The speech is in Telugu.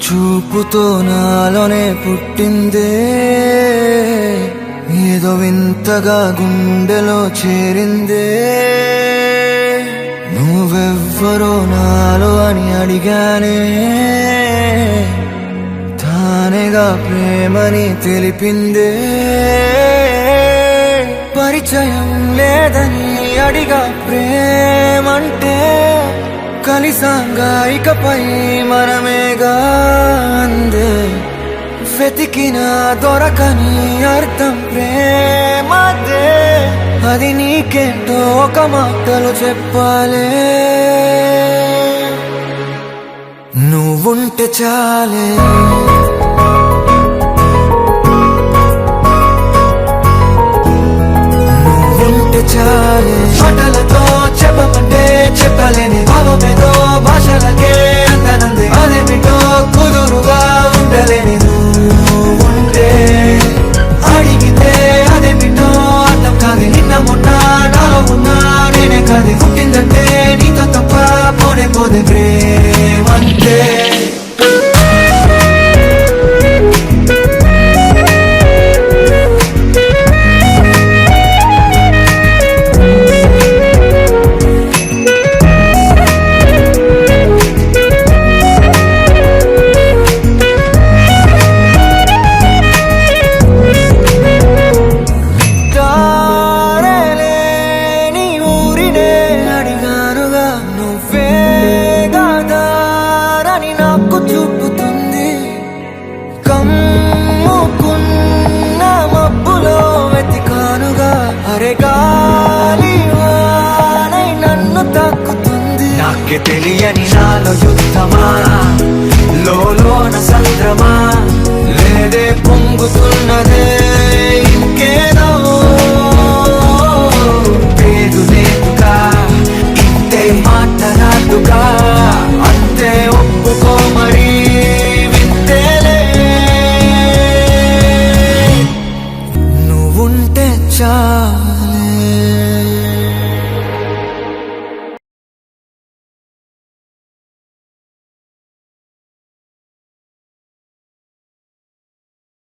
చూపుతో నాలోనే పుట్టిందే, ఏదో వింతగా గుండెలో చేరిందే. నువ్వెవ్వరో నాలో అని అడిగానే, తానేగా ప్రేమని తెలిపిందే. పరిచయం లేదని అడిగా ప్రేమంటే, కలిసాంగా ఇకపై మనమేగా అందే. వెతికినా దొరకని అర్థం ప్రేమదే, అది నీకేంటో ఒక మాటలో చెప్పాలే. నువ్వుంటే చాలే, నువ్వుంటే చాలే. మాటలతో చెప్పమంటే చెప్పలేని భావమేదో భాషలకే అందనందే. అదేమిటో కుదురుగా ఉండలేని నువ్వుంటే, అడిగితే అదేమిటో అర్థం కాదు. నిన్న మొన్న నాలో ఉన్నా నేనే కాదు. పుట్టిందంటే నీతో తప్ప పోనే పోదే ప్రేమంతే. చూపుతుంది కమ్ముకున్న మబ్బులో వెతికానుగా. అరే గాలి వానై నన్ను తాకుతుంది. నాకే తెలియని నాలో యుద్ధమా, లోన సంద్రమా, లేదే పొంగుతున్నదే ఇంకేదో. పేరు లేదుగా ఇంతే మాటరాదుగా, అంతే ఒప్పుకో మరి వింతేలే. నువ్వుంటే చాలు.